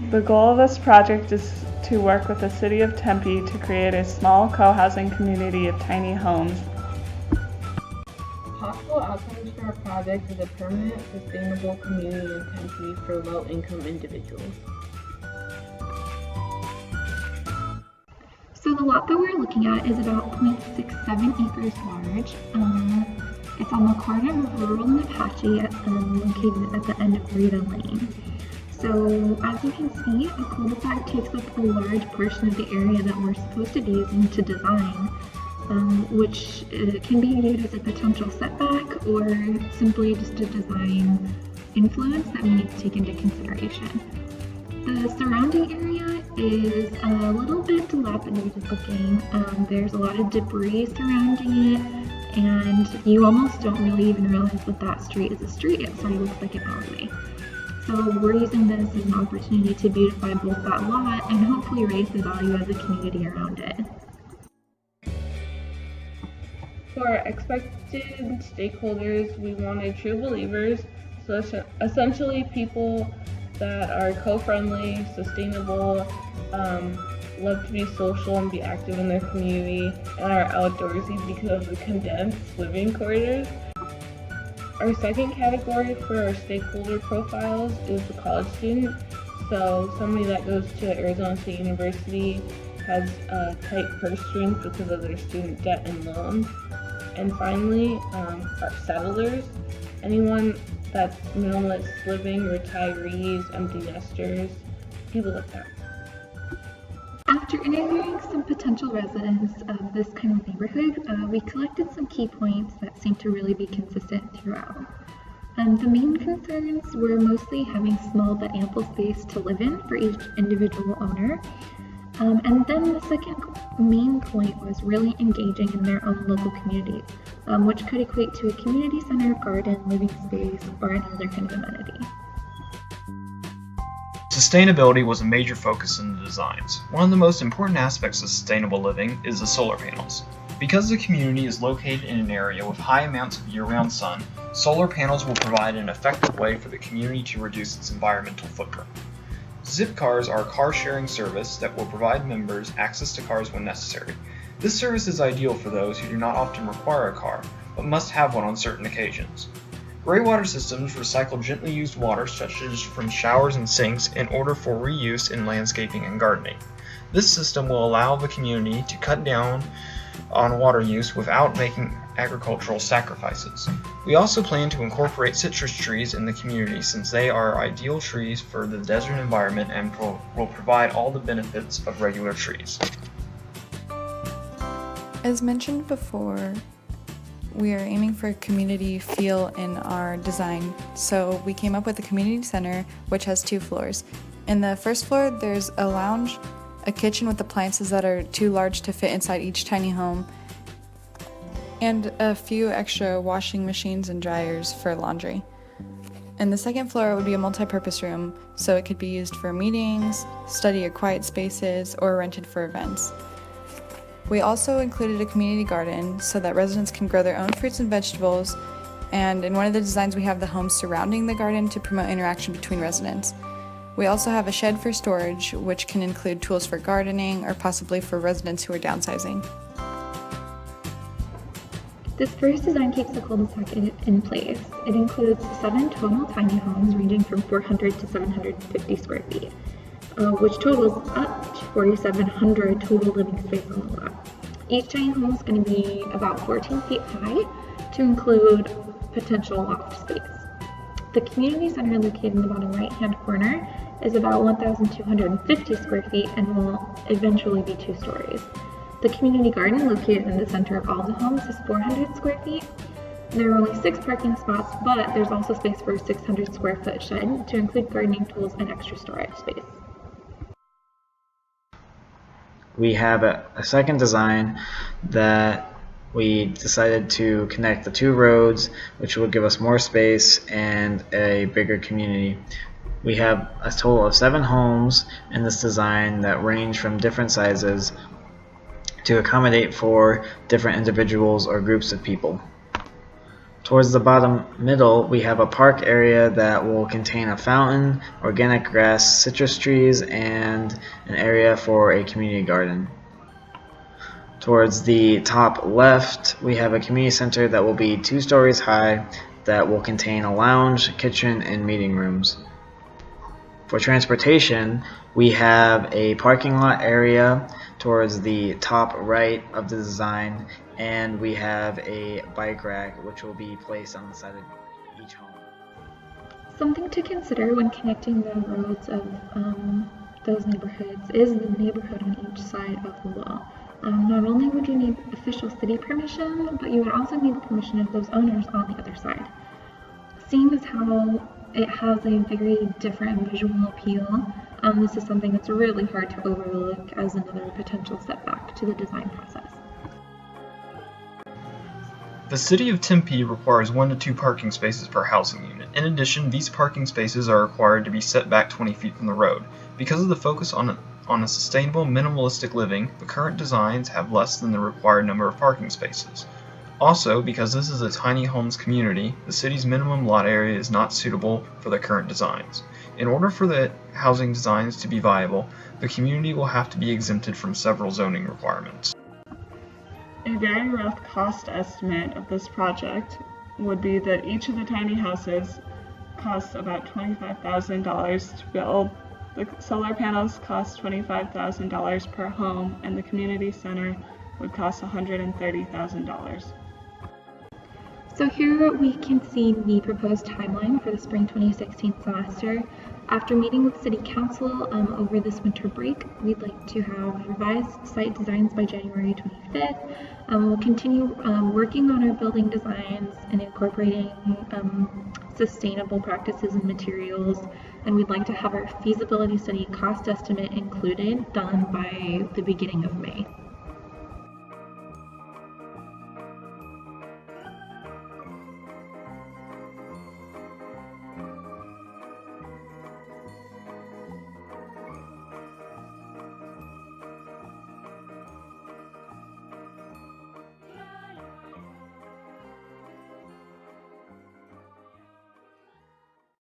The goal of this project is to work with the City of Tempe to create a small co-housing community of tiny homes. Possible outcomes for our project is a permanent, sustainable community in Tempe for low-income individuals. So the lot that we're looking at is about 0.67 acres large. It's on the corner of Rural and Apache, located at the end of Rita Lane. So as you can see, a cul-de-sac takes up a large portion of the area that we're supposed to be using to design, which can be viewed as a potential setback or simply just a design influence that we need to take into consideration. The surrounding area is a little bit dilapidated looking. There's a lot of debris surrounding it, and you almost don't really even realize that that street is a street. It sort of looks like an alleyway. So we're using this as an opportunity to beautify both that lot and hopefully raise the value of the community around it. For our expected stakeholders, we wanted true believers, so essentially people that are co-friendly, sustainable, love to be social and be active in their community, and are outdoorsy because of the condensed living quarters. Our second category for our stakeholder profiles is the college student. So somebody that goes to Arizona State University has a tight purse strings because of their student debt and loans. And finally, our settlers, anyone that's minimalist living, retirees, empty nesters, people like that. After interviewing some potential residents of this kind of neighborhood, we collected some key points that seem to really be consistent throughout. The main concerns were mostly having small but ample space to live in for each individual owner. And then the second main point was really engaging in their own local communities, which could equate to a community center, garden, living space, or any other kind of amenity. Sustainability was a major focus in the designs. One of the most important aspects of sustainable living is the solar panels. Because the community is located in an area with high amounts of year-round sun, solar panels will provide an effective way for the community to reduce its environmental footprint. Zipcars are a car-sharing service that will provide members access to cars when necessary. This service is ideal for those who do not often require a car, but must have one on certain occasions. Gray water systems recycle gently used water such as from showers and sinks in order for reuse in landscaping and gardening. This system will allow the community to cut down on water use without making agricultural sacrifices. We also plan to incorporate citrus trees in the community since they are ideal trees for the desert environment and will provide all the benefits of regular trees. As mentioned before, we are aiming for a community feel in our design, so we came up with a community center which has 2 floors. In the first floor, there's a lounge, a kitchen with appliances that are too large to fit inside each tiny home, and a few extra washing machines and dryers for laundry. And the second floor would be a multi-purpose room, so it could be used for meetings, study or quiet spaces, or rented for events. We also included a community garden so that residents can grow their own fruits and vegetables, and in one of the designs we have the homes surrounding the garden to promote interaction between residents. We also have a shed for storage, which can include tools for gardening or possibly for residents who are downsizing. This first design keeps the cul-de-sac in place. It includes 7 total tiny homes ranging from 400 to 750 square feet, which totals up to 4,700 total living space on the lot. Each tiny home is going to be about 14 feet high to include potential loft space. The community center located in the bottom right-hand corner is about 1,250 square feet and will eventually be 2 stories. The community garden located in the center of all the homes is 400 square feet. There are only 6 parking spots, but there's also space for a 600 square foot shed to include gardening tools and extra storage space. We have a second design that we decided to connect the 2 roads, which will give us more space and a bigger community. We have a total of 7 homes in this design that range from different sizes to accommodate for different individuals or groups of people. Towards the bottom middle, we have a park area that will contain a fountain, organic grass, citrus trees, and an area for a community garden. Towards the top left, we have a community center that will be 2 stories high that will contain a lounge, kitchen, and meeting rooms. For transportation, we have a parking lot area towards the top right of the design, and we have a bike rack which will be placed on the side of each home. Something to consider when connecting the roads of those neighborhoods is the neighborhood on each side of the wall. Not only would you need official city permission, but you would also need the permission of those owners on the other side. Seeing as how it has a very different visual appeal, this is something that's really hard to overlook as another potential setback to the design process. The City of Tempe requires 1 to 2 parking spaces per housing unit. In addition, these parking spaces are required to be set back 20 feet from the road. Because of the focus on a sustainable, minimalistic living, the current designs have less than the required number of parking spaces. Also, because this is a tiny homes community, the city's minimum lot area is not suitable for the current designs. In order for the housing designs to be viable, the community will have to be exempted from several zoning requirements. A very rough cost estimate of this project would be that each of the tiny houses costs about $25,000 to build. The solar panels cost $25,000 per home, and the community center would cost $130,000. So here we can see the proposed timeline for the spring 2016 semester. After meeting with City Council over this winter break, we'd like to have revised site designs by January 25th. We'll continue working on our building designs and incorporating sustainable practices and materials, and we'd like to have our feasibility study cost estimate included, done by the beginning of May.